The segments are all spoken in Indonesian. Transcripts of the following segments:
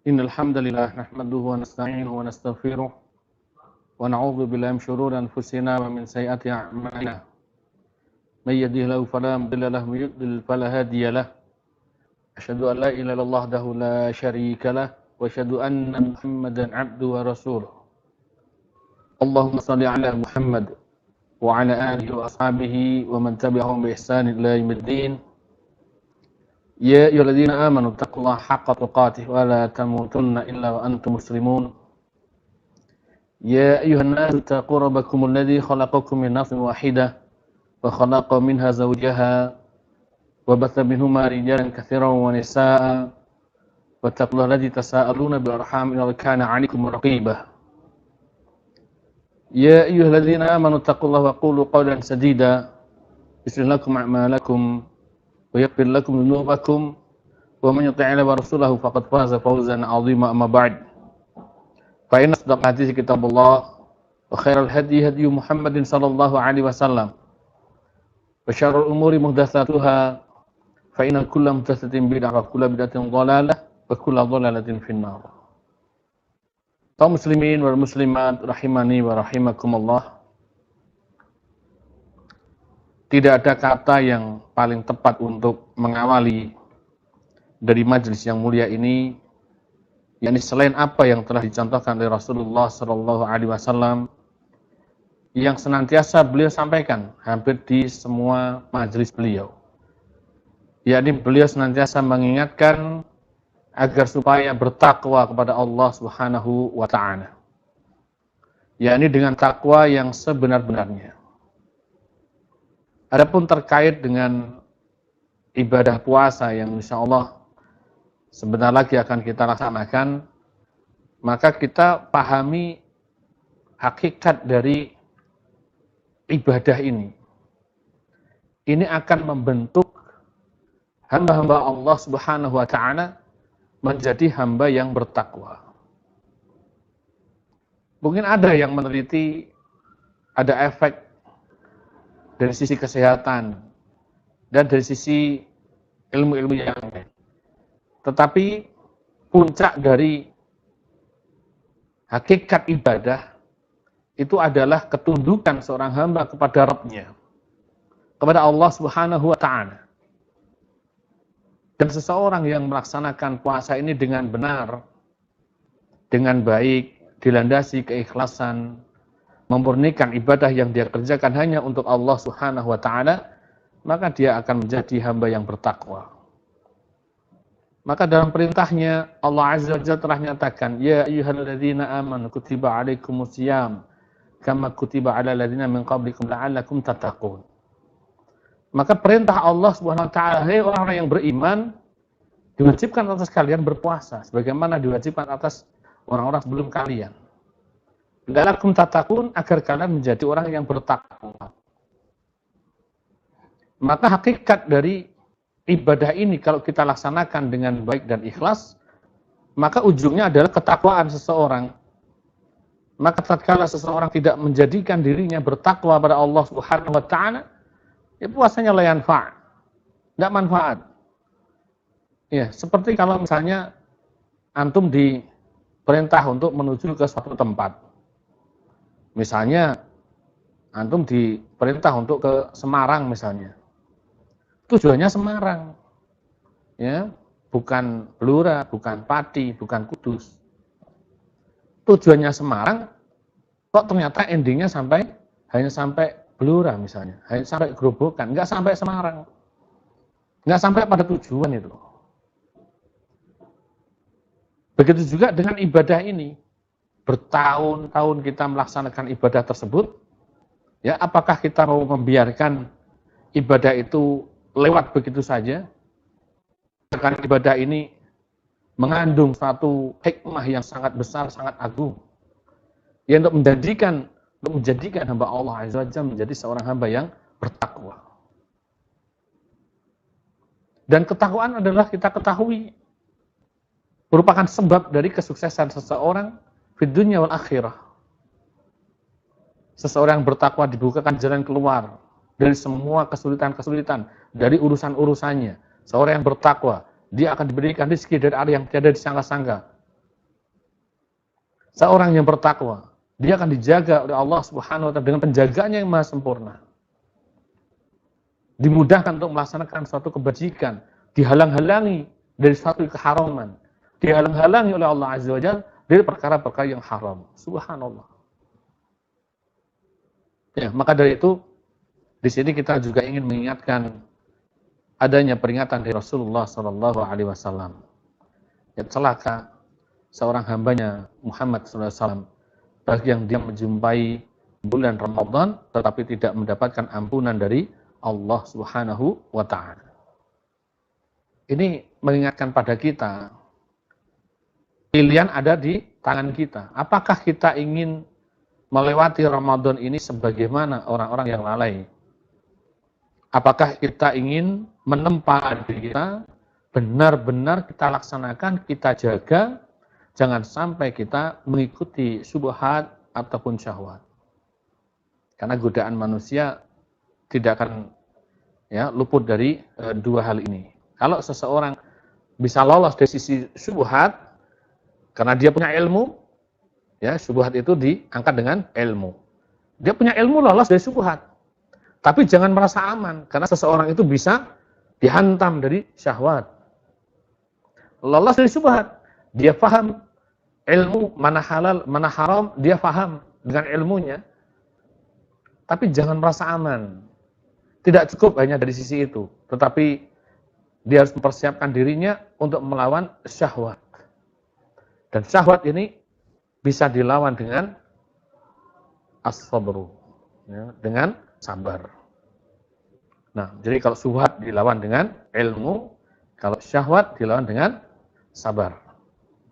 Innal hamdalillah nahmaduhu wa nasta'inuhu wa nastaghfiruh wa na'udzu billahi min shururi anfusina wa min sayyiati a'malina. May yahdihillahu fala mudilla lahu wa may yudlil fala hadiya lahu. Asyhadu an la ilaha illallah wahdahu la syarika lahu wa asyhadu anna Muhammadan 'abduhu wa rasuluh. Allahumma shalli 'ala Muhammad wa 'ala alihi wa ashabihi wa man tabi'ahum bi ihsan ila yaumiddin. Ya ayyuhalladzina amanu taqullaha haqqa tuqatih wa la tamutunna illa wa antum muslimun. Ya ayyuhan nasu taqu rabbakumul ladzi khalaqakum min nafsin wahidah wa khalaqa minha zawjaha wa batha minhuma rijalan katsiran wa nisaa'a wattaqullaha alladzi tasaaluna bil arham innahu kana 'alaykum raqibah. Ya ayyuhalladzina amanu taqullaha wa qulu qawlan sadida yuslih lakum a'malakum wa yaghfir lakum dhunubakum wa man yuti'i wa rasulahu faqad faza fawzan 'azima amma ba'd. Fa inna asdaqal hadits kitabullah wa khairal hadi hadi Muhammadin sallallahu alaihi wasallam wa syarrul umuri muhdatsatuha fa inna kulla muhdatsatin bid'ah wa kulla bid'atin dhalalah wa kulla dhalalatin finnar. Kaum muslimin wal muslimat rahimani wa rahimakumullah. Tidak ada kata yang paling tepat untuk mengawali dari majelis yang mulia ini, yakni selain apa yang telah dicontohkan oleh Rasulullah Shallallahu Alaihi Wasallam, yang senantiasa beliau sampaikan hampir di semua majelis beliau, yakni beliau senantiasa mengingatkan agar supaya bertakwa kepada Allah Subhanahu Wa Taala, yakni dengan takwa yang sebenar-benarnya. Adapun terkait dengan ibadah puasa yang insya Allah sebentar lagi akan kita laksanakan, maka kita pahami hakikat dari ibadah ini. Ini akan membentuk hamba-hamba Allah Subhanahu Wa Taala menjadi hamba yang bertakwa. Mungkin ada yang meneliti ada efek dari sisi kesehatan dan dari sisi ilmu-ilmu yang lain. Tetapi puncak dari hakikat ibadah itu adalah ketundukan seorang hamba kepada Rabb-nya, kepada Allah Subhanahu Wa Ta'ala. Dan seseorang yang melaksanakan puasa ini dengan benar, dengan baik, dilandasi keikhlasan, memurnikan ibadah yang dia kerjakan hanya untuk Allah Subhanahu Wa Taala, maka dia akan menjadi hamba yang bertakwa. Maka dalam perintahnya Allah Azza wa Jalla telah nyatakan, ya ayyuhalladzina amanu kutiba alaikumusiyam kama kutiba alal ladzina min qablikum la'allakum tattaqun. Maka perintah Allah Subhanahu Wa Taala, hai orang-orang yang beriman, diwajibkan atas kalian berpuasa sebagaimana diwajibkan atas orang-orang sebelum kalian. La'allakum tattaqun, agar kalian menjadi orang yang bertakwa. Maka hakikat dari ibadah ini kalau kita laksanakan dengan baik dan ikhlas, maka ujungnya adalah ketakwaan seseorang. Maka tatkala seseorang tidak menjadikan dirinya bertakwa pada Allah Subhanahu Wa Taala, ya puasanya la yanfa', tidak manfaat. Ya, seperti kalau misalnya antum diperintah untuk menuju ke suatu tempat. Misalnya antum diperintah untuk ke Semarang misalnya. Tujuannya Semarang. Ya, bukan Blora, bukan Pati, bukan Kudus. Tujuannya Semarang, kok ternyata endingnya hanya sampai Blora misalnya, hanya sampai Grobogan, nggak sampai Semarang. Nggak sampai pada tujuan itu. Begitu juga dengan ibadah ini. Bertahun-tahun kita melaksanakan ibadah tersebut, ya apakah kita mau membiarkan ibadah itu lewat begitu saja? Karena ibadah ini mengandung suatu hikmah yang sangat besar, sangat agung, ya untuk menjadikan hamba Allah Azza wa Jalla menjadi seorang hamba yang bertakwa. Dan ketakwaan adalah kita ketahui merupakan sebab dari kesuksesan seseorang di dunia wal akhirah. Seseorang yang bertakwa dibukakan jalan keluar dari semua kesulitan-kesulitan, dari urusan-urusannya. Seorang yang bertakwa, dia akan diberikan rezeki dari arah yang tiada disangka-sangka. Seorang yang bertakwa, dia akan dijaga oleh Allah Subhanahu wa taala dengan penjagaannya yang maha sempurna. Dimudahkan untuk melaksanakan suatu kebajikan, dihalang-halangi dari suatu keharaman, dihalang-halangi oleh Allah Azza wa Jalla dari perkara-perkara yang haram. Subhanallah. Ya, maka dari itu di sini kita juga ingin mengingatkan adanya peringatan dari Rasulullah Shallallahu Alaihi Wasallam. Ya, celaka seorang hambanya Muhammad Sallallahu Alaihi Wasallam bagi yang dia menjumpai bulan Ramadan tetapi tidak mendapatkan ampunan dari Allah Subhanahu wa taala. Ini mengingatkan pada kita, pilihan ada di tangan kita. Apakah kita ingin melewati Ramadan ini sebagaimana orang-orang yang lalai? Apakah kita ingin menempa diri kita, benar-benar kita laksanakan, kita jaga, jangan sampai kita mengikuti syubhat ataupun syahwat. Karena godaan manusia tidak akan luput dari dua hal ini. Kalau seseorang bisa lolos dari sisi syubhat, karena dia punya ilmu, ya syubhat itu diangkat dengan ilmu. Dia punya ilmu lolos dari syubhat. Tapi jangan merasa aman, karena seseorang itu bisa dihantam dari syahwat. Lolos dari syubhat, dia paham ilmu mana halal, mana haram, dia paham dengan ilmunya. Tapi jangan merasa aman. Tidak cukup hanya dari sisi itu, tetapi dia harus mempersiapkan dirinya untuk melawan syahwat. Dan syahwat ini bisa dilawan dengan as-sabru, ya, dengan sabar. Nah, jadi kalau syubhat dilawan dengan ilmu, kalau syahwat dilawan dengan sabar.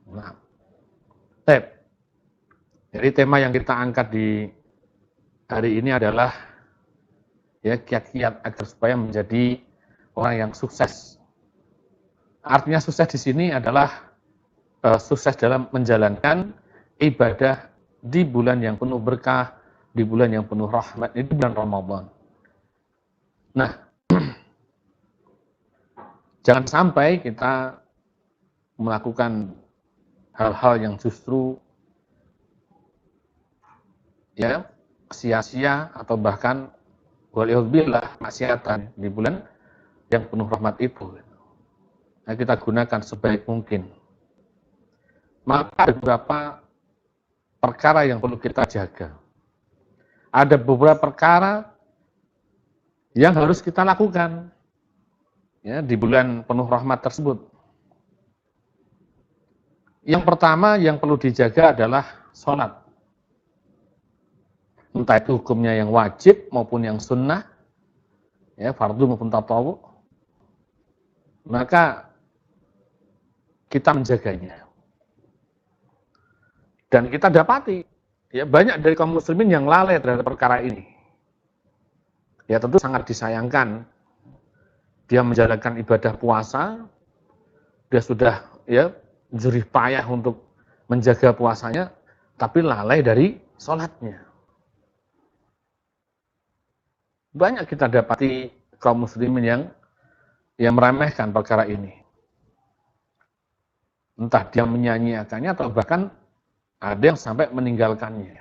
Nah, jadi tema yang kita angkat di hari ini adalah kiat-kiat agar supaya menjadi orang yang sukses. Artinya sukses di sini adalah sukses dalam menjalankan ibadah di bulan yang penuh berkah, di bulan yang penuh rahmat, itu bulan Ramadan. Nah, jangan sampai kita melakukan hal-hal yang justru sia-sia atau bahkan waliyadzubillah maksiatan di bulan yang penuh rahmat itu. Nah, kita gunakan sebaik mungkin. Maka ada beberapa perkara yang perlu kita jaga. Ada beberapa perkara yang harus kita lakukan di bulan penuh rahmat tersebut. Yang pertama yang perlu dijaga adalah sholat. Entah itu hukumnya yang wajib maupun yang sunnah, fardu maupun tatawu, maka kita menjaganya. Dan kita dapati, banyak dari kaum muslimin yang lalai terhadap perkara ini. Ya tentu sangat disayangkan. Dia menjalankan ibadah puasa, dia sudah jerih payah untuk menjaga puasanya, tapi lalai dari sholatnya. Banyak kita dapati kaum muslimin yang meremehkan perkara ini. Entah dia menyanyiakannya atau bahkan ada yang sampai meninggalkannya.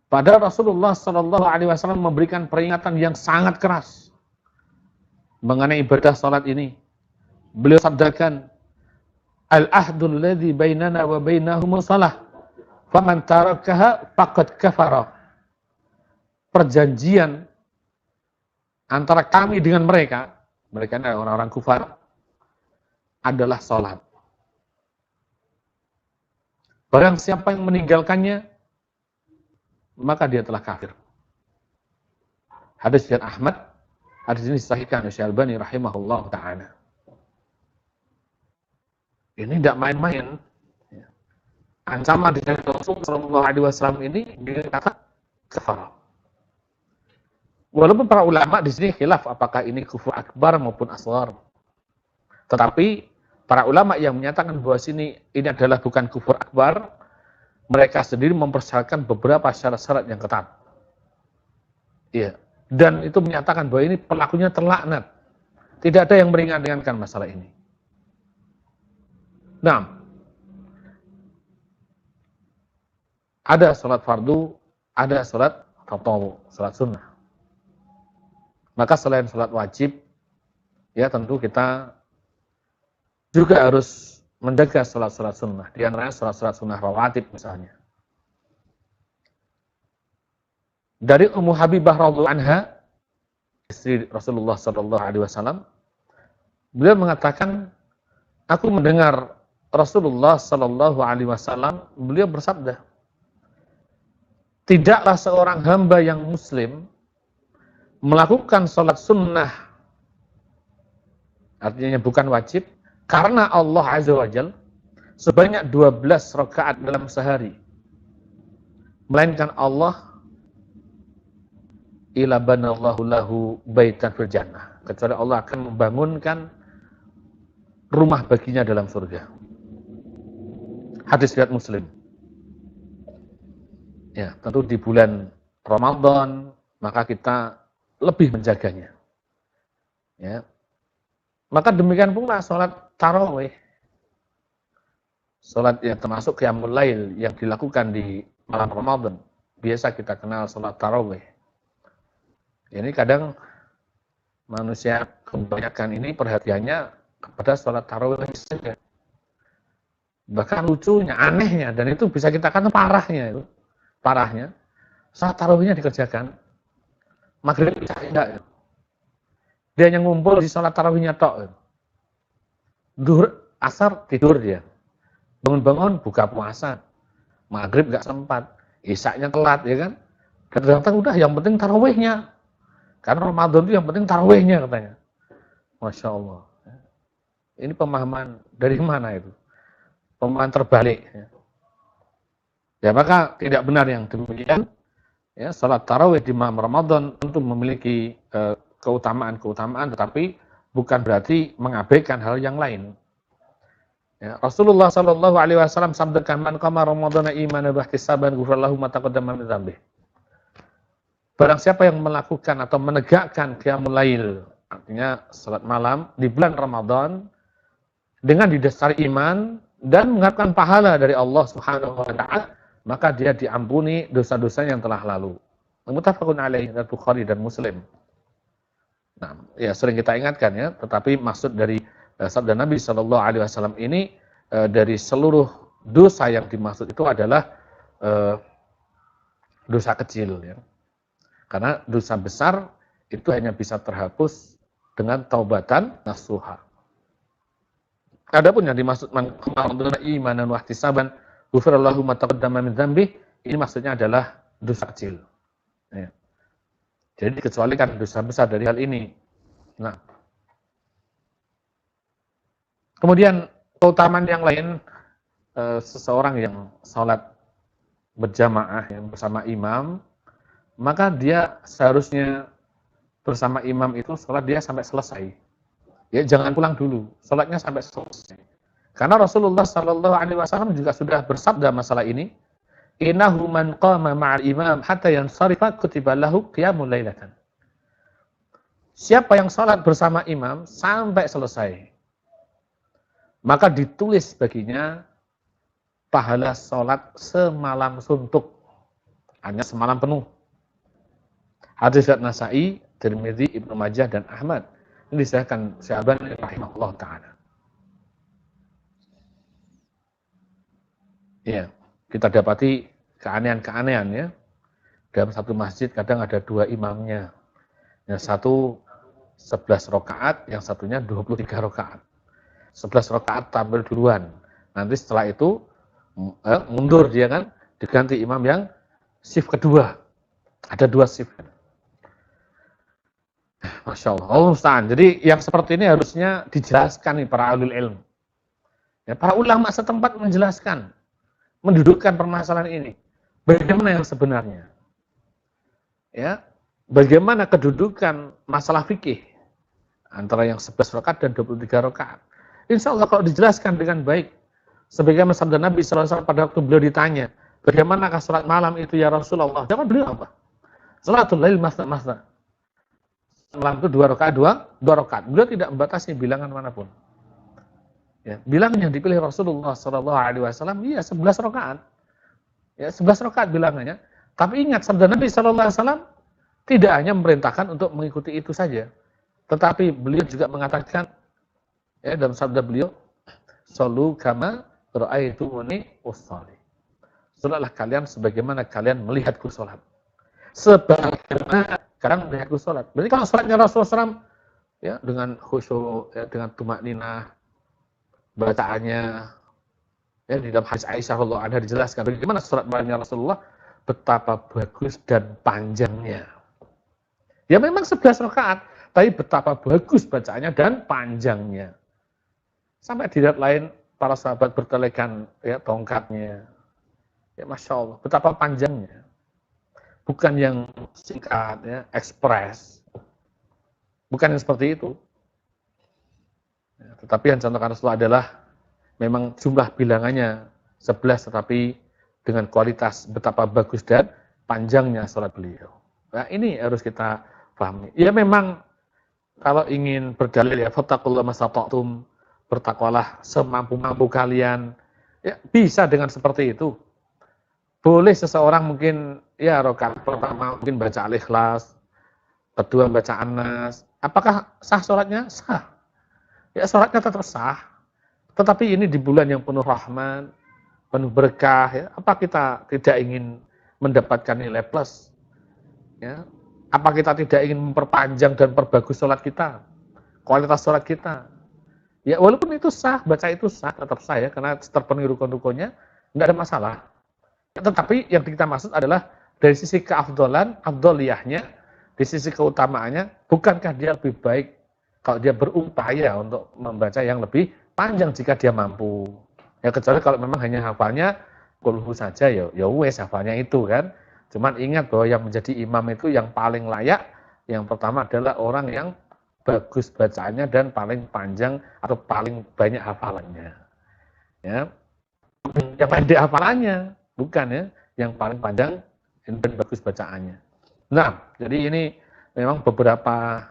Padahal Rasulullah Shallallahu Alaihi Wasallam memberikan peringatan yang sangat keras mengenai ibadah salat ini. Beliau sabdakan, al-ahdul ladzi bainana wa bainahumus shalah, faman tarakaha faqad kafara. Perjanjian antara kami dengan mereka adalah orang-orang kufar, adalah salat. Barang siapa yang meninggalkannya, maka dia telah kafir. Hadis riwayat Ahmad, hadis ini disahihkan oleh Syekh Albani rahimahullah ta'ala. Ini tidak main-main. Ancaman dari Rasulullah sallallahu alaihi wasallam ini dikatakan kafir. Walaupun para ulama di sini khilaf apakah ini kufur akbar maupun asghar. Tetapi para ulama yang menyatakan bahwa ini adalah bukan kufur akbar, mereka sendiri mempersyaratkan beberapa syarat-syarat yang ketat. Dan itu menyatakan bahwa ini pelakunya terlaknat. Tidak ada yang meringan-ringankan masalah ini. Nah, Ada sholat fardu, ada sholat tatawwu, sholat sunnah. Maka selain sholat wajib, ya tentu kita juga harus menjaga sholat-sholat sunnah. Di antaranya sholat-sholat sunnah rawatib misalnya. Dari Ummu Habibah radhiyallahu anha, istri Rasulullah sallallahu alaihi wasallam, beliau mengatakan, aku mendengar Rasulullah sallallahu alaihi wasallam, beliau bersabda, tidaklah seorang hamba yang muslim melakukan sholat sunnah, artinya bukan wajib, karena Allah azza wa jalla, sebanyak 12 rakaat dalam sehari, melainkan Allah ila banallahu lahu baitan fil jannah, kecuali Allah akan membangunkan rumah baginya dalam surga. Hadis riwayat Muslim. Ya, tentu di bulan Ramadan maka kita lebih menjaganya. Ya. Maka demikian pula salat tarawih. Salat yang termasuk qiyamul lail yang dilakukan di malam Ramadan. Biasa kita kenal salat tarawih. Ini kadang manusia kebanyakan ini perhatiannya kepada sholat tarawih saja. Bahkan lucunya, anehnya, dan itu bisa kita katakan parahnya itu. Parahnya, sholat tarawihnya dikerjakan, maghrib tidak. Dia hanya ngumpul di sholat tarawihnya tok. Duhur, asar, tidur dia. Bangun-bangun, buka puasa. Maghrib gak sempat. Isyaknya telat, ya kan? Kadang-kadang udah, yang penting tarawihnya. Karena Ramadan itu yang penting tarawihnya katanya. Masya Allah. Ini pemahaman dari mana itu? Pemahaman terbalik. Ya maka tidak benar yang demikian. Ya, salat tarawih di malam Ramadan tentu memiliki keutamaan-keutamaan, tetapi bukan berarti mengabaikan hal yang lain. Ya, Rasulullah Shallallahu Alaihi Wasallam sabdakan, man qama Ramadana imanan wa ihtisaban ghufrallahu ma taqaddama min dzambihi. Barang siapa yang melakukan atau menegakkan qiyamul lail, artinya salat malam di bulan Ramadan dengan didasari iman dan mengharapkan pahala dari Allah Subhanahu wa taala, maka dia diampuni dosa-dosa yang telah lalu. Muttafaqun alaihi, Bukhari dan Muslim. Nah, ya sering kita ingatkan ya, tetapi maksud dari sabda Nabi Shallallahu alaihi wasallam ini dari seluruh dosa yang dimaksud itu adalah dosa kecil ya. Karena dosa besar itu hanya bisa terhapus dengan taubatan nasuha. Adapun yang dimaksud imanan wa ihtisaban ghufrallahu ma taqaddama min dzambi, ini maksudnya adalah dosa kecil. Ya. Jadi dikecualikan dosa besar dari hal ini. Nah, kemudian keutamaan yang lain, seseorang yang sholat berjamaah yang bersama imam, maka dia seharusnya bersama imam itu sholat dia sampai selesai. Ya, jangan pulang dulu, sholatnya sampai selesai. Karena Rasulullah Shallallahu Alaihi Wasallam juga sudah bersabda masalah ini. Innahu man qama ma'al imam hatta yansarifa kutiba lahu qiyamul lailatan. Siapa yang sholat bersama imam sampai selesai, maka ditulis baginya pahala sholat semalam suntuk, hanya semalam penuh. Hadis riwayat Nasa'i, Tirmidzi, Ibnu Majah dan Ahmad. Ini disahkan Syekh Albani rahimahullah taala. Ya, kita dapati keanehan-keanehan ya. Dalam satu masjid kadang ada dua imamnya. Yang satu 11 rakaat, yang satunya 23 rakaat. 11 rakaat tampil duluan. Nanti setelah itu mundur dia kan, diganti imam yang shift kedua. Ada dua shift. Masya Allah. Oh, Ustaz. Jadi yang seperti ini harusnya dijelaskan nih para ulil ilm. Ya, para ulama setempat menjelaskan, mendudukkan permasalahan ini. Bagaimana yang sebenarnya? Ya, bagaimana kedudukan masalah fikih antara yang 11 rakaat dan 23 rakaat? Insya Allah kalau dijelaskan dengan baik, sebagaimana sabda Nabi SAW pada waktu beliau ditanya, bagaimanakah salat malam itu ya Rasulullah? Jawab beliau apa? Salatul lail masna. Malam itu 2 rakaat, 2 rakaat. Beliau tidak membatasi bilangan manapun. Ya, bilangan yang dipilih Rasulullah SAW, iya 11 rakaat. Ya, 11 rakaat bilangannya. Tapi ingat, sabda Nabi SAW tidak hanya memerintahkan untuk mengikuti itu saja. Tetapi beliau juga mengatakan, ya, dalam sabda beliau, "Shollu kama ra'aitumuni usolli." Salatlah kalian sebagaimana kalian melihatku sholat. Sebagaimana kalian melihatku sholat. Berarti kalau sholatnya Rasulullah SAW, ya, dengan khusyuk, ya, dengan tumakninah, bacaannya, ya, di dalam hadis Aisyah radhiyallahu anha dijelaskan bagaimana sholat bacaannya Rasulullah, betapa bagus dan panjangnya. Ya memang 11 rakaat, tapi betapa bagus bacaannya dan panjangnya. Sampai di riwayat lain, para sahabat bertelekan, ya, tongkatnya. Ya Masya Allah, betapa panjangnya. Bukan yang singkat, ya, ekspres. Bukan yang seperti itu. Ya, tetapi yang contohkan Rasulullah adalah memang jumlah bilangannya 11, tetapi dengan kualitas betapa bagus dan panjangnya sholat beliau. Nah ini harus kita pahami. Ya memang kalau ingin berdalil, ya fattaqullaha mastata'tum, bertakwalah semampu-mampu kalian. Ya bisa dengan seperti itu. Boleh seseorang mungkin, ya, rakaat pertama mungkin baca Al-Ikhlas, kedua baca An-Nas. Apakah sah sholatnya? Sah. Ya sholatnya tetap sah. Tetapi ini di bulan yang penuh rahmat, penuh berkah, ya. Apa kita tidak ingin mendapatkan nilai plus? Ya. Apa kita tidak ingin memperpanjang dan perbagus sholat kita? Kualitas sholat kita? Ya walaupun itu sah, baca itu sah, tetap sah, ya, karena terpenuhi rukun-rukunnya, tidak ada masalah. Tetapi yang kita maksud adalah dari sisi keafdolan, afdoliyahnya, di sisi keutamaannya, bukankah dia lebih baik kalau dia berupaya untuk membaca yang lebih panjang jika dia mampu. Ya kecuali kalau memang hanya hafalnya kulhu saja, ya wes hafalnya itu kan. Cuman ingat bahwa yang menjadi imam itu yang paling layak, yang pertama adalah orang yang bagus bacaannya dan paling panjang atau paling banyak hafalannya. Ya. Yang pendek hafalannya, bukan, ya, yang paling panjang dan bagus bacaannya. Nah, jadi ini memang beberapa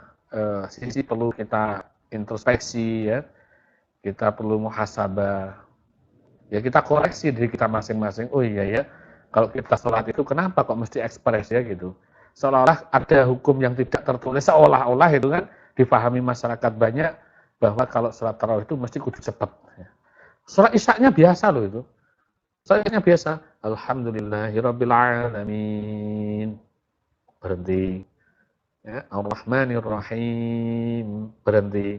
sisi perlu kita introspeksi, ya. Kita perlu muhasabah. Ya kita koreksi diri kita masing-masing. Oh iya ya, kalau kita sholat itu kenapa kok mesti ekspres, ya gitu. Seolah-olah ada hukum yang tidak tertulis, seolah-olah itu kan difahami masyarakat banyak bahwa kalau sholat tarawih itu mesti kudu cepat. Sholat isyaknya biasa loh itu. Sholatnya biasa. Alhamdulillahirabbil alamin. Berhenti. Ya, Ar-Rahmanir-Rahim. Berhenti.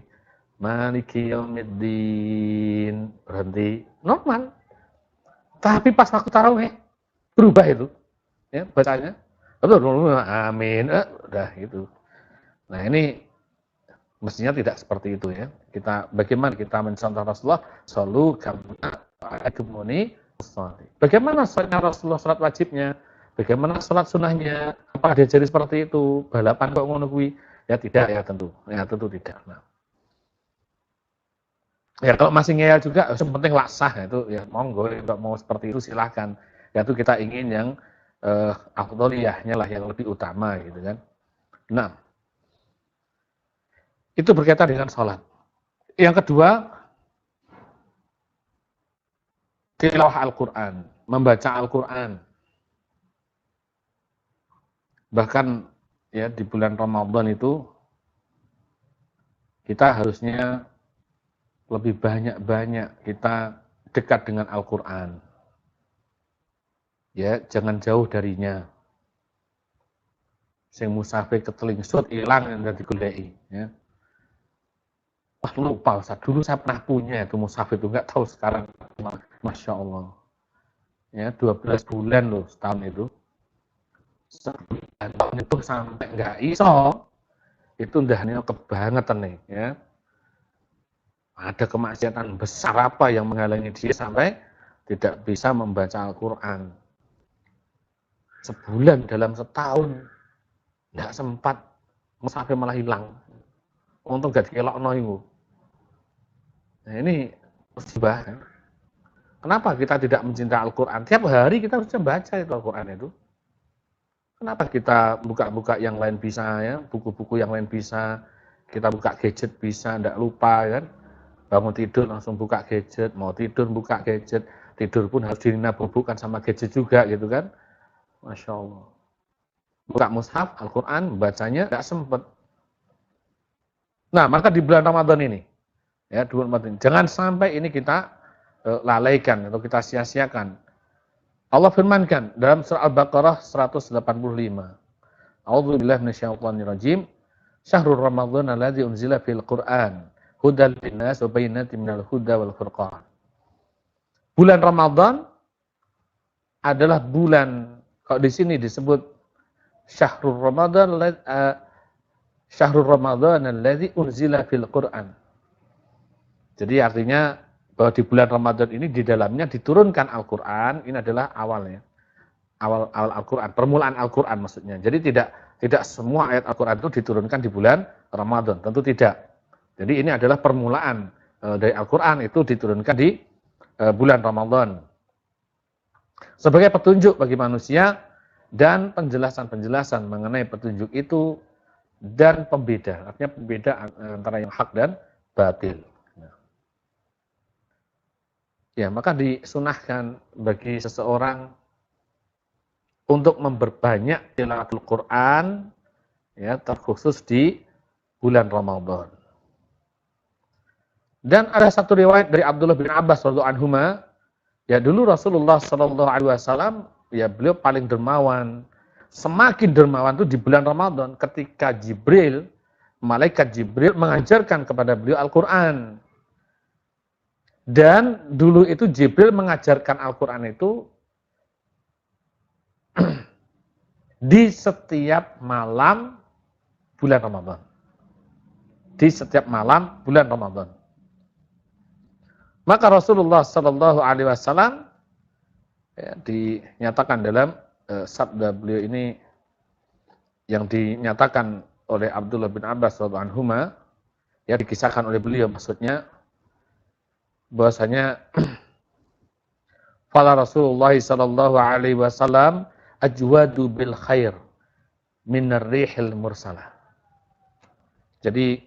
Maliki yaumiddin. Berhenti. Normal. Tapi pas waktu tarawih berubah itu. Ya, bacanya. Amin. Udah gitu. Nah, ini mestinya tidak seperti itu, ya. Bagaimana kita mencontoh Rasulullah, shollu kama ra'aitumuni usolli. Bagaimana sholatnya Rasulullah, sholat wajibnya? Bagaimana sholat sunnahnya? Apa diajari seperti itu? Balapan kok ngono kuwi? Ya tidak, ya tentu. Ya tentu tidak. Nah. Ya kalau masih ngeyel juga, yang penting laksah, ya, itu ya monggo, kalau mau seperti itu silahkan. Ya itu kita ingin yang afdholiyahnya lah yang lebih utama gitu kan. Nah, itu berkaitan dengan sholat. Yang kedua, tilawah Al-Quran, membaca Al-Quran. Bahkan ya di bulan Ramadan itu kita harusnya lebih banyak-banyak kita dekat dengan Al-Quran. Ya, jangan jauh darinya. Sing musafir ketelingsut hilang yang dari digoleki, ya. Wah lupa Ustaz, dulu saya pernah punya itu musafir itu, nggak tahu sekarang. Masya Allah. Ya, 12 bulan loh setahun itu. Sebulan itu sampai nggak iso. Itu ndahnya kebangetan nih, ya. Ada kemaksiatan besar apa yang menghalangi dia sampai tidak bisa membaca Al-Quran. Sebulan dalam setahun nggak sempat, musafir malah hilang. Untung gak dikelokno iku. Nah ini musibah. Kenapa kita tidak mencintai Al-Quran? Tiap hari kita harus baca itu Al-Quran itu. Kenapa kita buka-buka yang lain bisa, ya, buku-buku yang lain bisa, kita buka gadget bisa, tidak lupa kan? Bangun tidur langsung buka gadget, mau tidur buka gadget, tidur pun harus dinabubukkan sama gadget juga gitu kan. Masya Allah. Buka mushaf, Al-Quran, bacanya nggak sempet. Nah, maka di bulan Ramadan ini, ya, di bulan Ramadan, jangan sampai ini kita lalaikan atau kita sia-siakan. Allah firmankan dalam surah Al-Baqarah 185. A'udzubillahi minasyaitonirrajim. Syahrul Ramadhan alladzi unzila fil Qur'an hudal linnas wa bayyinatin minal huda wal furqan. Bulan Ramadan adalah bulan, kalau di sini disebut Syahrul Ramadhan alladzi unzila fil Qur'an. Jadi artinya bahwa di bulan Ramadan ini di dalamnya diturunkan Al-Qur'an, ini adalah awalnya. Awal Al-Qur'an, permulaan Al-Qur'an maksudnya. Jadi tidak semua ayat Al-Qur'an itu diturunkan di bulan Ramadan, tentu tidak. Jadi ini adalah permulaan dari Al-Qur'an itu diturunkan di bulan Ramadan. Sebagai petunjuk bagi manusia dan penjelasan-penjelasan mengenai petunjuk itu dan pembeda, artinya pembeda antara yang hak dan batil. Ya, maka disunahkan bagi seseorang untuk memperbanyak tilawatul Quran, ya, terkhusus di bulan Ramadan. Dan ada satu riwayat dari Abdullah bin Abbas radhiyallahu anhuma, ya dulu Rasulullah sallallahu alaihi wasallam, ya beliau paling dermawan. Semakin dermawan itu di bulan Ramadan ketika malaikat Jibril mengajarkan kepada beliau Al-Qur'an. Dan dulu itu Jibril mengajarkan Al-Qur'an itu di setiap malam bulan Ramadan. Di setiap malam bulan Ramadan. Maka Rasulullah Sallallahu Alaihi Wasallam, ya, dinyatakan dalam sabda beliau ini yang dinyatakan oleh Abdullah bin Abbas radhiyallahu anhuma, ya dikisahkan oleh beliau maksudnya bahwasanya fala Rasulullah Sallallahu Alaihi Wasallam ajwadu bil khair minar rihil mursalah. Jadi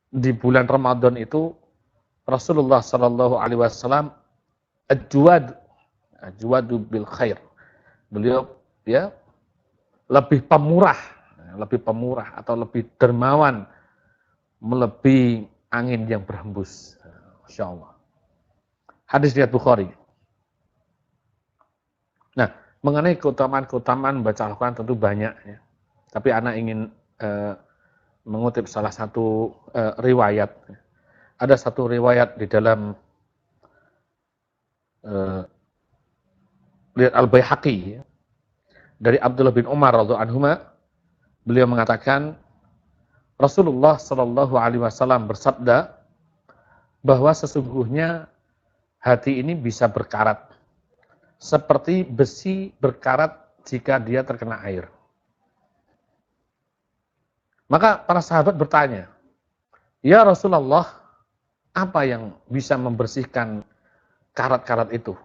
di bulan Ramadan itu Rasulullah Sallallahu Alaihi Wasallam ajwadu bil khair. Beliau ya lebih pemurah atau lebih dermawan melebihi angin yang berhembus. Masya Allah. Hadis riwayat Bukhari. Nah, mengenai keutamaan baca Al-Quran tentu banyak ya. Tapi anak ingin mengutip salah satu riwayat. Ada satu riwayat di dalam riwayat Al-Baihaqi ya, dari Abdullah bin Umar radhiyallahu anhuma, beliau mengatakan Rasulullah Shallallahu alaihi wasallam bersabda bahwa sesungguhnya hati ini bisa berkarat seperti besi berkarat jika dia terkena air. Maka para sahabat bertanya, "Ya Rasulullah, apa yang bisa membersihkan karat-karat itu?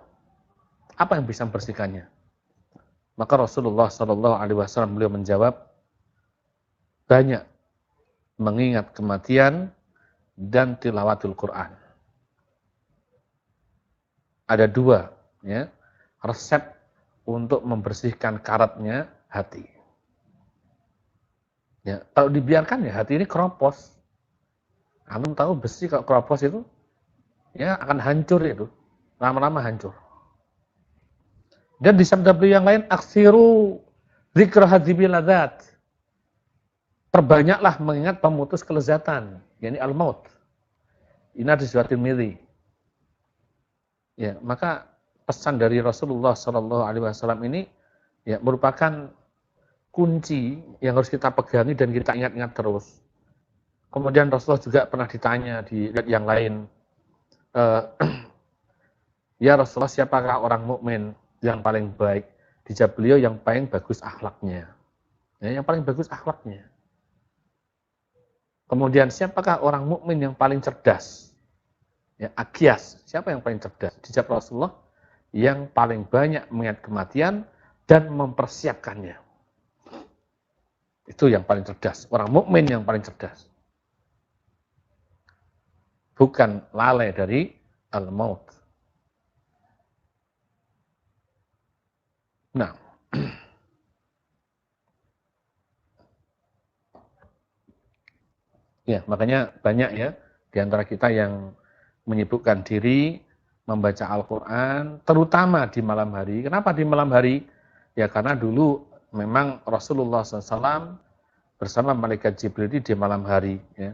Apa yang bisa membersihkannya?" Maka Rasulullah Shallallahu Alaihi Wasallam beliau menjawab, banyak mengingat kematian dan tilawatul Quran. Ada dua, ya, resep untuk membersihkan karatnya hati. Ya, kalau dibiarkan ya hati ini keropos. Antum tahu besi kalau keropos itu, ya akan hancur itu, lama-lama hancur. Dan di sabda beliau yang lain, aksiru dzikra hadzibil ladzat. Perbanyaklah mengingat pemutus kelezatan, yakni al-maut. Ini hadis riwayat Tirmidzi. Ya, maka pesan dari Rasulullah Shallallahu Alaihi Wasallam ini ya merupakan kunci yang harus kita pegangi dan kita ingat-ingat terus. Kemudian Rasulullah juga pernah ditanya di yang lain, ya Rasulullah, siapakah orang mukmin yang paling baik? Dijawab beliau, yang paling bagus akhlaknya. Ya, yang paling bagus akhlaknya. Kemudian siapakah orang mukmin yang paling cerdas? Ya, agias. Siapa yang paling cerdas? Dijawab Rasulullah, yang paling banyak mengingat kematian dan mempersiapkannya. Itu yang paling cerdas. Orang mukmin yang paling cerdas. Bukan lalai dari al-maut. Nah, ya makanya banyak ya di antara kita yang menyibukkan diri membaca Al-Quran, terutama di malam hari. Kenapa di malam hari? Ya karena dulu memang Rasulullah SAW bersama malaikat Jibril di malam hari. Ya.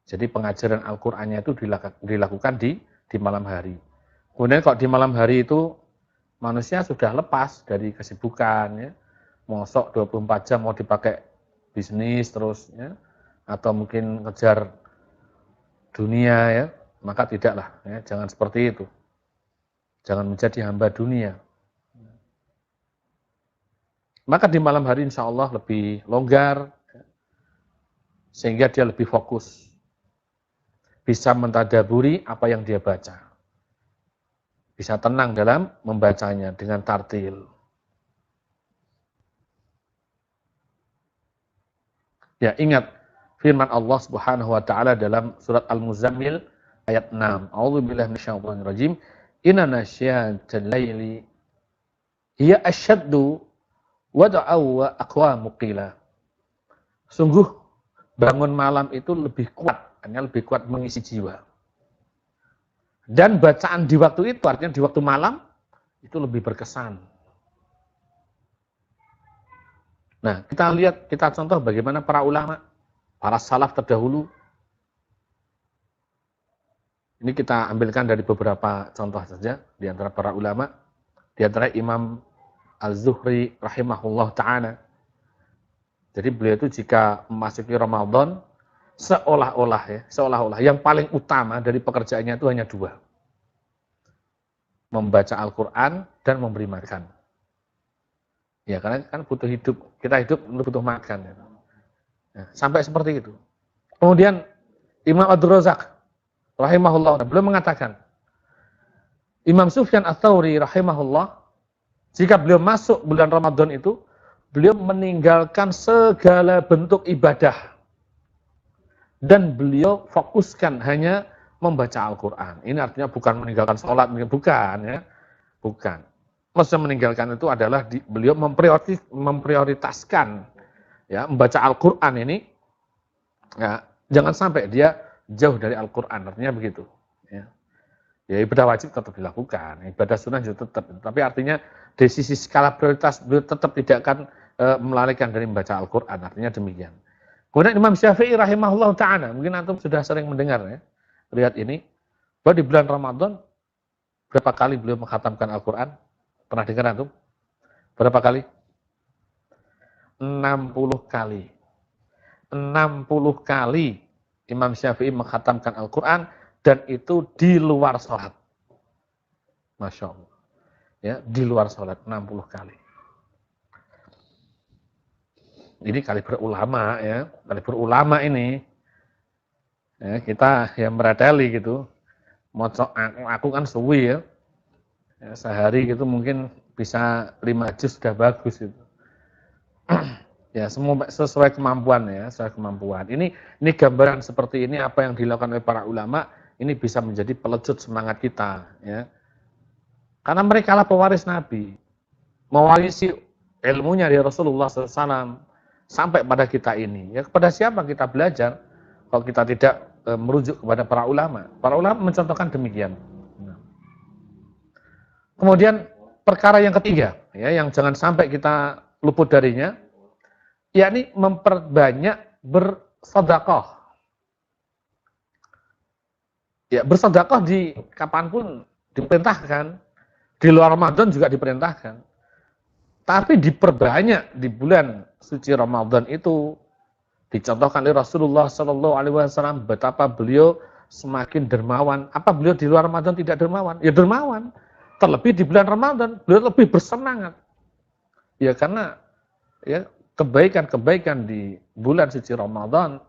Jadi pengajaran Al-Qur'annya itu dilakukan di malam hari. Kemudian kalau di malam hari itu manusia sudah lepas dari kesibukan, ya. Mosok 24 jam mau dipakai bisnis terus, ya. Atau mungkin ngejar dunia, ya. Maka tidaklah, ya. Jangan seperti itu. Jangan menjadi hamba dunia. Maka di malam hari insya Allah lebih longgar, sehingga dia lebih fokus. Bisa mentadaburi apa yang dia baca. Bisa tenang dalam membacanya dengan tartil. Ya, ingat firman Allah Subhanahu wa taala dalam surat Al-Muzammil ayat 6. A'udzubillahi minasyaitonir rajim. Inna nasyiatal laili hiya asyaddu wada'u wa aqwamu qila. Sungguh bangun malam itu lebih kuat, hanya lebih kuat mengisi jiwa. Dan bacaan di waktu itu, artinya di waktu malam, itu lebih berkesan. Nah, kita contoh bagaimana para ulama, para salaf terdahulu. Ini kita ambilkan dari beberapa contoh saja, di antara para ulama, di antara Imam Al-Zuhri rahimahullah ta'ala. Jadi beliau itu jika memasuki Ramadan, seolah-olah yang paling utama dari pekerjaannya itu hanya dua. Membaca Al-Quran dan memberi makan. Ya karena kan butuh hidup, kita hidup butuh makan. Ya. Nah, sampai seperti itu. Kemudian Imam Abdul Razak rahimahullah, beliau mengatakan, Imam Sufyan Ats-Tsauri rahimahullah, jika beliau masuk bulan Ramadan itu, beliau meninggalkan segala bentuk ibadah. Dan beliau fokuskan hanya membaca Al-Quran. Ini artinya bukan meninggalkan sholat, bukan ya. Bukan. Maksudnya meninggalkan itu adalah beliau memprioritaskan ya membaca Al-Quran ini. Ya, jangan sampai dia jauh dari Al-Quran, artinya begitu. Ya. Ya ibadah wajib tetap dilakukan, ibadah sunnah juga tetap. Tapi artinya dari sisi skala prioritas beliau tetap tidak akan melalaikan dari membaca Al-Quran, artinya demikian. Kemudian Imam Syafi'i rahimahullah ta'ala, mungkin antum sudah sering mendengar ya, lihat ini, bahwa di bulan Ramadan, berapa kali beliau menghatamkan Al-Quran? Pernah dengar antum? Berapa kali? 60 kali. 60 kali Imam Syafi'i menghatamkan Al-Quran, dan itu di luar sholat. Masya Allah. Ya, di luar sholat, 60 kali. Ini kaliber ulama ya, kaliber ulama ini. Ya, kita yang mereteli gitu. Aku kan suwi ya. Ya, sehari gitu mungkin bisa 5 juz sudah bagus gitu. Ya, semua sesuai kemampuan ya, sesuai kemampuan. Ini gambaran seperti ini apa yang dilakukan oleh para ulama, ini bisa menjadi pelecut semangat kita ya. Karena mereka lah pewaris Nabi. Mewarisi ilmunya dari Rasulullah SAW sampai pada kita ini. Ya, kepada siapa kita belajar kalau kita tidak merujuk kepada para ulama? Para ulama mencontohkan demikian. Kemudian perkara yang ketiga, ya, yang jangan sampai kita luput darinya, yakni memperbanyak bersedekah. Ya, bersedekah di kapanpun diperintahkan, di luar Ramadan juga diperintahkan. Tapi diperbanyak di bulan suci Ramadan itu, dicontohkan oleh Rasulullah SAW betapa beliau semakin dermawan. Apa beliau di luar Ramadan tidak dermawan? Ya dermawan. Terlebih di bulan Ramadan, beliau lebih bersemangat. Ya karena ya kebaikan-kebaikan di bulan suci Ramadan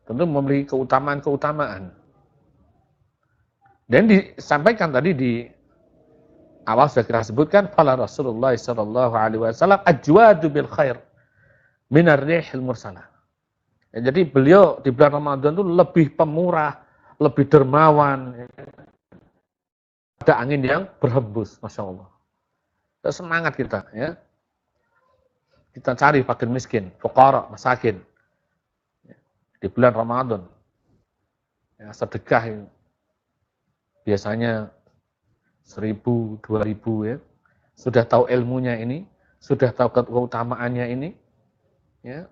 tentu memiliki keutamaan-keutamaan. Dan disampaikan tadi di awal sudah kita sebutkan, qala Rasulullah sallallahu alaihi wasallam ajwadu bil khair minar rihil mursalah. Ya, jadi beliau di bulan Ramadan itu lebih pemurah, lebih dermawan. ada angin yang berhembus, Masya Allah. Semangat kita, ya. Kita cari fakir miskin, fuqara, masakin. Di bulan Ramadan. Ya, sedekah ini. Biasanya 1.000, 2.000 ya. Sudah tahu ilmunya ini, sudah tahu keutamaannya ini, ya.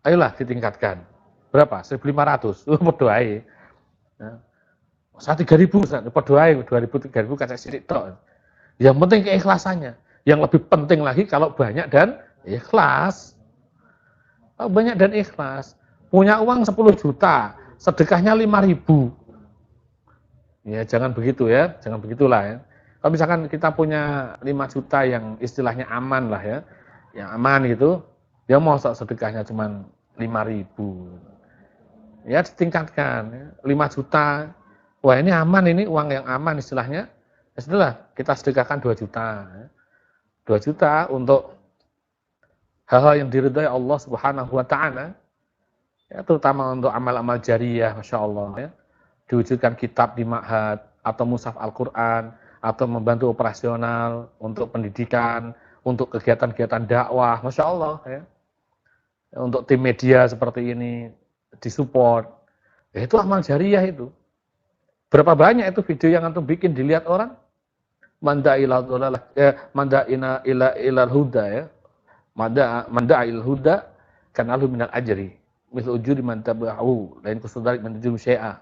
Ayolah ditingkatkan. Berapa? 1.500. Berdoa ya. Saya 3.000, berdoa 2.000, 3.000 kacak sidik tok. Yang penting keikhlasannya. Yang lebih penting lagi kalau banyak dan ikhlas. Kalau banyak dan ikhlas. Punya uang 10 juta, sedekahnya 5.000. Ya, jangan begitu ya, jangan begitulah ya. Kalau misalkan kita punya 5 juta yang istilahnya aman lah ya, yang aman gitu, dia mau sedekahnya cuma 5.000. Ya, ditingkatkan ya. 5 juta. Wah, ini aman, ini uang yang aman istilahnya. Ya sudahlah, kita sedekahkan 2 juta. Ya. 2 juta untuk hal-hal yang diridhai Allah Subhanahu wa taala. Ya, terutama untuk amal-amal jariyah, Masya Allah ya. Diwujudkan kitab di ma'had atau mushaf Al-Quran atau membantu operasional untuk pendidikan, untuk kegiatan-kegiatan dakwah, Masya Allah ya. Untuk tim media seperti ini disupport, ya itu amal jariyah itu. Berapa banyak itu video yang antum bikin dilihat orang? Manda ilal huda ya. Manda ilal huda kanalu minal ajri. Misal ujuri man tabi'ahu lain kusudari man tajum syai'a.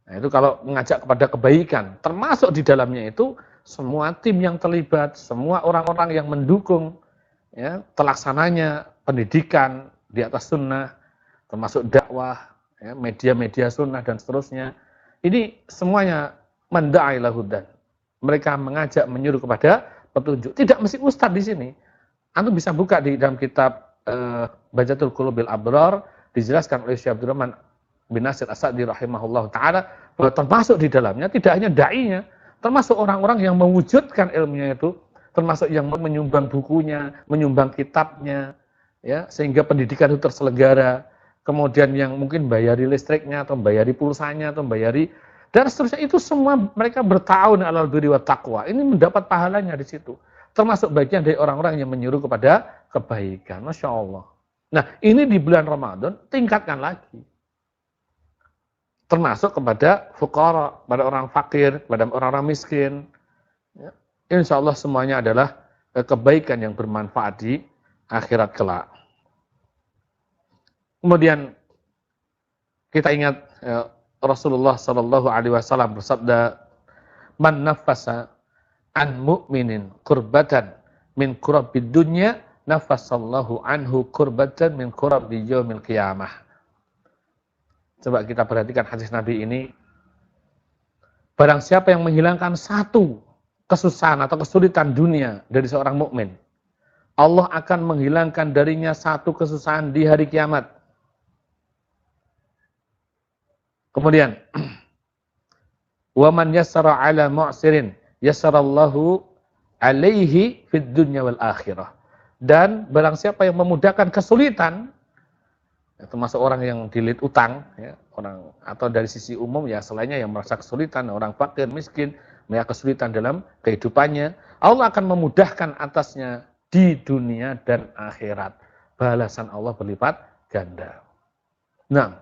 Nah, itu kalau mengajak kepada kebaikan, termasuk di dalamnya itu semua tim yang terlibat, semua orang-orang yang mendukung ya, terlaksananya pendidikan di atas sunnah, termasuk dakwah, ya, media-media sunnah dan seterusnya. Ini semuanya manda'i lahudan. Mereka mengajak, menyuruh kepada petunjuk. Tidak mesti ustadz di sini. Antum bisa buka di dalam kitab Bajatul Qulubil Abrar, dijelaskan oleh Syekh Abdurrahman bin Nasir As-Sa'di rahimahullah ta'ala, bahwa termasuk di dalamnya tidak hanya da'inya, termasuk orang-orang yang mewujudkan ilmunya itu, termasuk yang menyumbang bukunya, menyumbang kitabnya, ya, sehingga pendidikan itu terselenggara, kemudian yang mungkin bayari listriknya, atau bayari pulsanya, atau bayari, dan seterusnya, itu semua mereka bertahun alal birri wa taqwa, ini mendapat pahalanya di situ, termasuk bagian dari orang-orang yang menyuruh kepada kebaikan, Masya Allah. Nah, ini di bulan Ramadan, tingkatkan lagi. Termasuk kepada fuqara, pada orang fakir, kepada orang-orang miskin. Ya. Insya Allah semuanya adalah kebaikan yang bermanfaat di akhirat kelak. Kemudian kita ingat Rasulullah Shallallahu Alaihi Wasallam bersabda, "Man nafasa an mu'minin kurbatan min kurabid dunya, nafasallahu anhu kurbatan min kurabid yaumil qiyamah." Coba kita perhatikan hadis Nabi ini. Barang siapa yang menghilangkan satu kesusahan atau kesulitan dunia dari seorang mukmin, Allah akan menghilangkan darinya satu kesusahan di hari kiamat. Kemudian, wa man yassara 'ala mu'sirin yassarallahu 'alaihi fid dunya wal akhirah. Dan barang siapa yang memudahkan kesulitan, termasuk orang yang dililit utang, ya, orang atau dari sisi umum ya selainnya yang merasa kesulitan, orang fakir, miskin, mereka kesulitan dalam kehidupannya, Allah akan memudahkan atasnya di dunia dan akhirat. Balasan Allah berlipat ganda. Nah,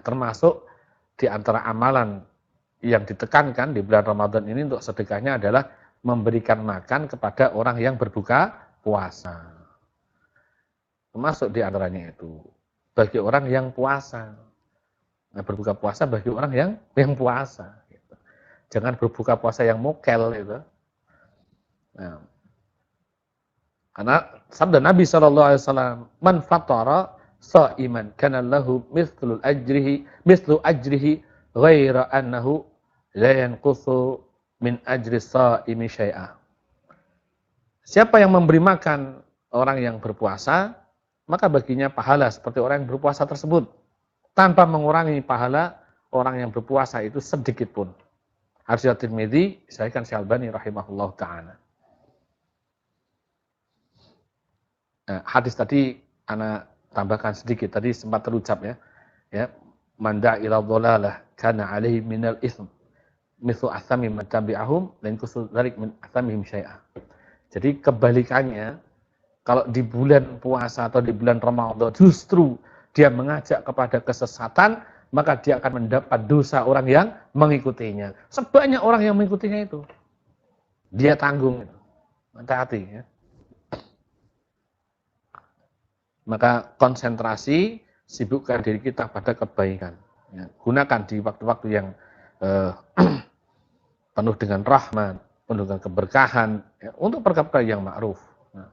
termasuk di antara amalan yang ditekankan di bulan Ramadan ini untuk sedekahnya adalah memberikan makan kepada orang yang berbuka puasa. Termasuk di antaranya itu bagi orang yang puasa. Nah, berbuka puasa bagi orang yang puasa. Gitu. Jangan berbuka puasa yang mokel gitu. Nah, karena sabda Nabi SAW, "Man fatara sha'iman kana lahu mithlu ajrihi ghaira annahu la yanqusu min ajri sha'imi syai'a." Siapa yang memberi makan orang yang berpuasa, maka baginya pahala seperti orang yang berpuasa tersebut, tanpa mengurangi pahala orang yang berpuasa itu sedikit pun. Hadis Tirmidzi, disahihkan Syekh Albani rahimahullah ta'ala. Nah, hadis tadi anak tambahkan sedikit, tadi sempat terucap ya. man da'a ila dhalalah kana 'alaihi minal itsm mithlu athami man tabi'ahum lan kusul dzalik min athamihim syai'a. Jadi kebalikannya, kalau di bulan puasa atau di bulan Ramadan justru dia mengajak kepada kesesatan, maka dia akan mendapat dosa orang yang mengikutinya. Sebanyak orang yang mengikutinya itu, dia tanggung. Hati-hati ya. Maka konsentrasi, sibukkan diri kita pada kebaikan. Ya, gunakan di waktu-waktu yang penuh dengan rahmat, penuh dengan keberkahan, ya, untuk perkara yang ma'ruf. Nah,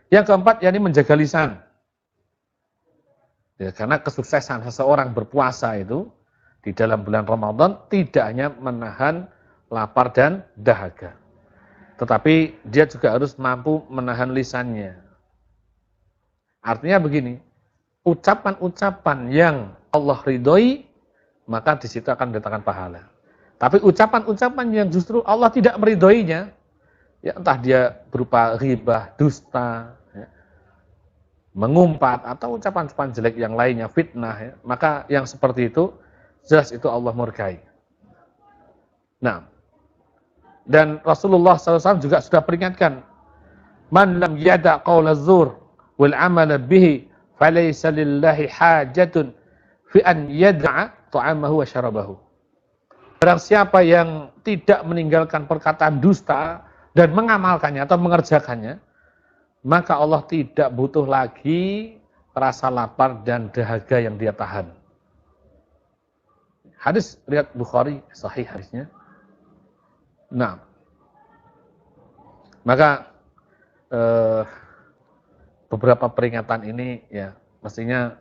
yang keempat, yakni menjaga lisan. Ya, karena kesuksesan seseorang berpuasa itu di dalam bulan Ramadan tidak hanya menahan lapar dan dahaga, tetapi dia juga harus mampu menahan lisannya. Artinya begini, ucapan-ucapan yang Allah ridhoi, maka di situ akan mendatangkan pahala. Tapi ucapan-ucapan yang justru Allah tidak meridhoinya, ya entah dia berupa ghibah, dusta, ya, mengumpat, atau ucapan-ucapan jelek yang lainnya, fitnah, ya, maka yang seperti itu, jelas itu Allah murkai. Nah, dan Rasulullah SAW juga sudah peringatkan, man lam yada' qawla zur wal amala bihi falaysa lillahi hajatun fi an yad'a ta'amahu wa syarabahu. Barang siapa yang tidak meninggalkan perkataan dusta dan mengamalkannya atau mengerjakannya, maka Allah tidak butuh lagi rasa lapar dan dahaga yang dia tahan. Hadis riwayat Bukhari, sahih hadisnya. Nah, maka beberapa peringatan ini ya mestinya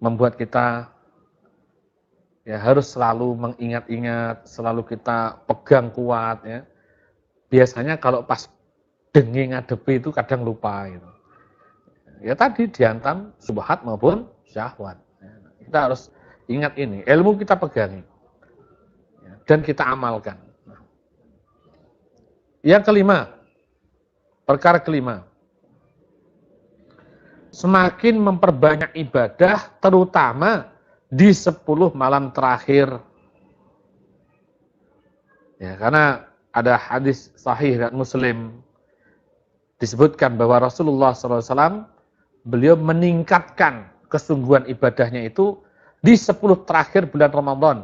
membuat kita ya harus selalu mengingat-ingat, selalu kita pegang kuat ya. Biasanya kalau pas denging ngadepi itu kadang lupa gitu. Ya tadi dihantam subhat maupun syahwat. Kita harus ingat ini, ilmu kita pegangi ya, dan kita amalkan. Yang kelima, perkara kelima, semakin memperbanyak ibadah, terutama di 10 malam terakhir. Ya, karena ada hadis sahih dan Muslim disebutkan bahwa Rasulullah SAW beliau meningkatkan kesungguhan ibadahnya itu di 10 terakhir bulan Ramadan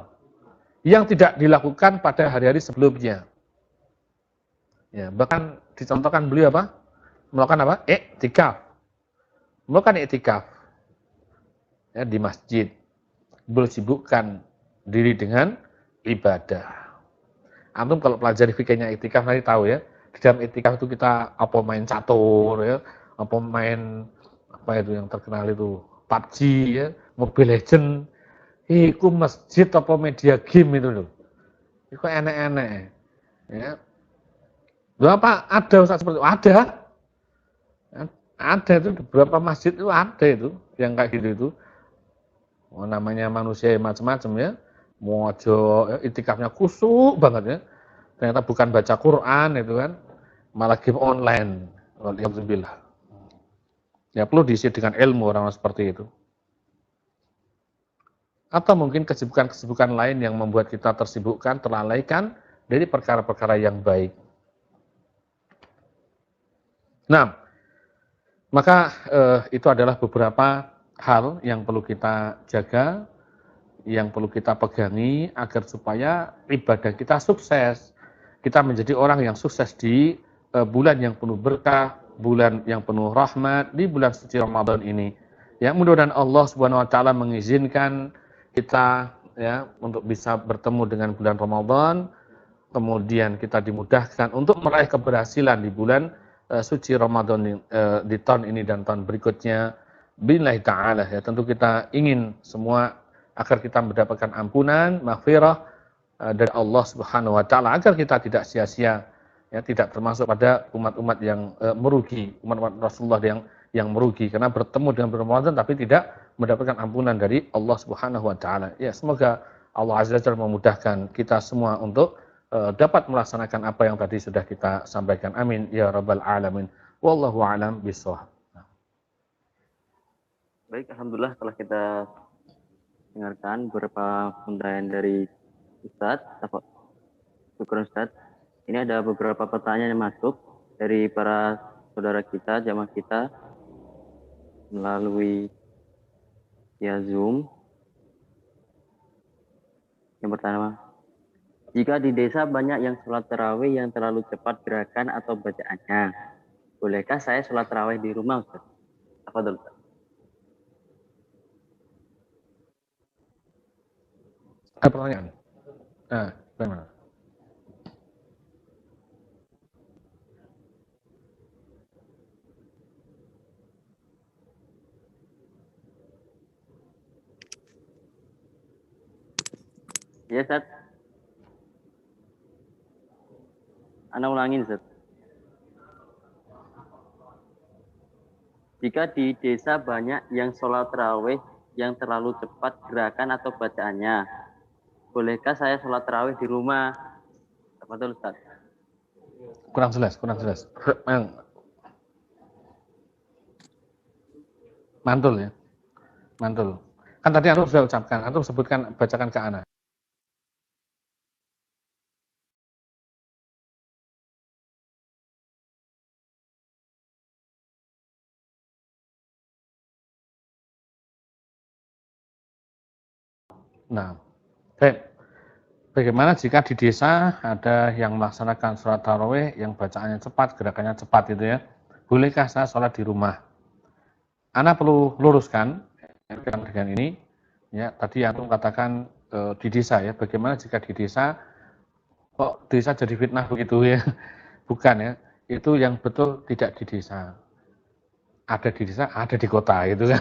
yang tidak dilakukan pada hari-hari sebelumnya. Ya, bahkan dicontohkan beliau apa? Melakukan apa? Iktikaf. Melakukan iktikaf ya, di masjid. Beliau sibukkan diri dengan ibadah. Antum kalau pelajari fikihnya iktikaf nanti tahu ya. Di dalam iktikaf itu kita apa main catur ya, apa main apa itu yang terkenal itu PUBG ya, Mobile Legend. Iku masjid apa media game itu loh. Iku enek-enek ya. Berapa ada Ustaz seperti itu? Ada itu beberapa masjid itu ada itu yang kayak gitu itu. Oh, namanya manusia macam-macam ya. Mojo ya, itikafnya kusuk banget ya. Ternyata bukan baca Quran itu kan, malah game online. Alhamdulillah. Ya perlu diisi dengan ilmu orang seperti itu. Atau mungkin kesibukan-kesibukan lain yang membuat kita tersibukkan, terlalaikan dari perkara-perkara yang baik. Nah, maka itu adalah beberapa hal yang perlu kita jaga, yang perlu kita pegangi agar supaya ibadah kita sukses. Kita menjadi orang yang sukses di bulan yang penuh berkah, bulan yang penuh rahmat, di bulan suci Ramadan ini. Yang mudah-mudahan Allah Subhanahu wa taala mengizinkan kita ya untuk bisa bertemu dengan bulan Ramadan, kemudian kita dimudahkan untuk meraih keberhasilan di bulan suci Ramadan di tahun ini dan tahun berikutnya. Billahi ta'ala ya, tentu kita ingin semua agar kita mendapatkan ampunan, maghfirah dari Allah Subhanahu wa taala, agar kita tidak sia-sia ya, tidak termasuk pada umat-umat yang merugi, umat-umat Rasulullah yang merugi karena bertemu dengan bulan Ramadan tapi tidak mendapatkan ampunan dari Allah Subhanahu wa taala. Ya, semoga Allah Azza wa Jalla memudahkan kita semua untuk dapat melaksanakan apa yang tadi sudah kita sampaikan. Amin ya rabbal alamin. Wallahu a'lam bishawab. Baik, alhamdulillah setelah kita dengarkan beberapa uraian dari Ustadz. Syukur Ustadz. Ini ada beberapa pertanyaan yang masuk dari para saudara kita, jamaah kita melalui via Zoom. Yang pertama, jika di desa banyak yang sholat tarawih yang terlalu cepat gerakan atau bacaannya, bolehkah saya sholat tarawih di rumah, Ustaz? Apa dulu, Ustaz? Ada pertanyaan? Nah, bagaimana? Ya, Ustaz. Ana ulangin, Ustaz. Jika di desa banyak yang sholat tarawih yang terlalu cepat gerakan atau bacaannya, bolehkah saya sholat tarawih di rumah? Apa dulu, Ustaz? Kurang jelas. Mantul ya. Mantul. Kan tadi antum sudah ucapkan, antum sebutkan, bacakan ke ana. Nah, bagaimana jika di desa ada yang melaksanakan sholat tarawih yang bacaannya cepat, gerakannya cepat itu ya? Bolehkah saya sholat di rumah? Ana perlu luruskan dengan ini, ya tadi antum katakan di desa ya. Bagaimana jika di desa kok desa jadi fitnah begitu ya? Bukan ya. Itu yang betul tidak di desa. Ada di desa, ada di kota itu kan.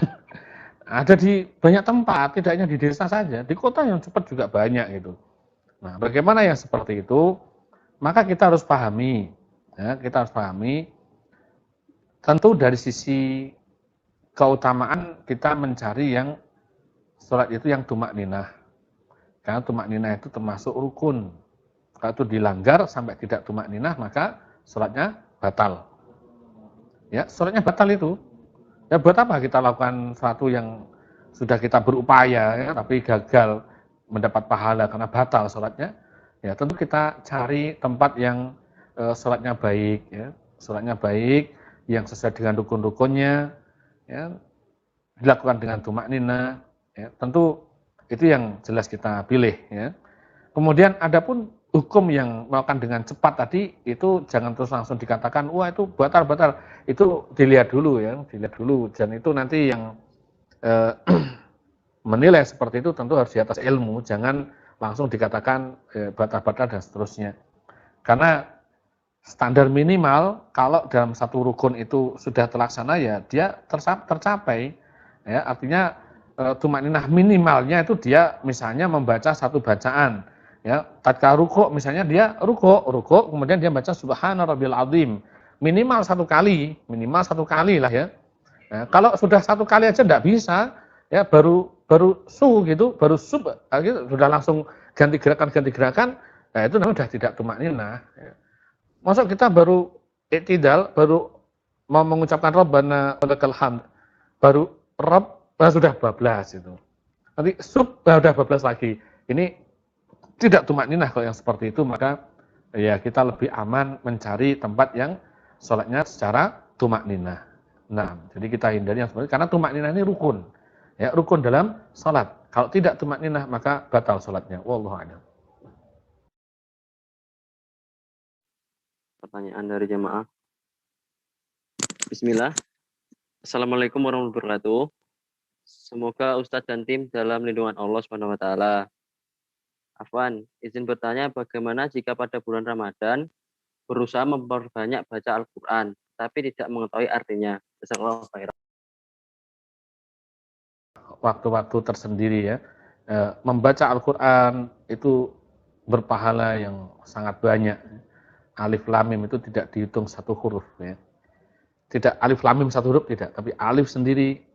Ada di banyak tempat, tidak hanya di desa saja, di kota yang cepat juga banyak gitu. Nah, bagaimana yang seperti itu? Maka kita harus pahami, ya, tentu dari sisi keutamaan kita mencari yang sholat itu yang tumak ninah. Karena tumak ninah itu termasuk rukun. Kalau itu dilanggar sampai tidak tumak ninah, maka sholatnya batal. Ya, sholatnya batal itu. Ya buat apa kita lakukan sesuatu yang sudah kita berupaya ya, tapi gagal mendapat pahala karena batal sholatnya. Ya tentu kita cari tempat yang sholatnya baik, ya, sholatnya baik, yang sesuai dengan rukun-rukunnya, ya, dilakukan dengan tumak nina, ya, tentu itu yang jelas kita pilih. Ya. Kemudian adapun hukum yang melakukan dengan cepat tadi itu jangan terus langsung dikatakan wah itu batal, itu dilihat dulu ya, dan itu nanti yang menilai seperti itu tentu harus di atas ilmu, jangan langsung dikatakan batal dan seterusnya. Karena standar minimal kalau dalam satu rukun itu sudah terlaksana ya dia tercapai, ya artinya tumaninah minimalnya itu dia misalnya membaca satu bacaan. Ya, tatkala rukuk misalnya dia rukuk kemudian dia baca subhana rabbil azim minimal satu kali lah ya. Nah, kalau sudah satu kali aja enggak bisa ya baru sub gitu, sudah langsung ganti gerakan nah itu namanya sudah tidak tumakninah ya. Masa kita baru iktidal baru mau mengucapkan rabbana walakal hamd baru sudah bablas itu. Nanti sub sudah bablas lagi. Ini tidak tumak ninah kalau yang seperti itu, maka ya kita lebih aman mencari tempat yang sholatnya secara tumak ninah. Nah, jadi kita hindari yang seperti itu, karena tumak ninah ini rukun. Ya, rukun dalam sholat. Kalau tidak tumak ninah, maka batal sholatnya. Wallahu a'lam. Pertanyaan dari jemaah. Bismillah. Assalamualaikum warahmatullahi wabarakatuh. Semoga Ustadz dan tim dalam lindungan Allah Subhanahu wa taala. Afwan, izin bertanya bagaimana jika pada bulan Ramadan berusaha memperbanyak baca Al-Quran, tapi tidak mengetahui artinya. Jazakallahu khairan. Waktu-waktu tersendiri ya, membaca Al-Quran itu berpahala yang sangat banyak. Alif lam mim itu tidak dihitung satu huruf ya. Tidak alif lam mim satu huruf tidak, tapi alif sendiri,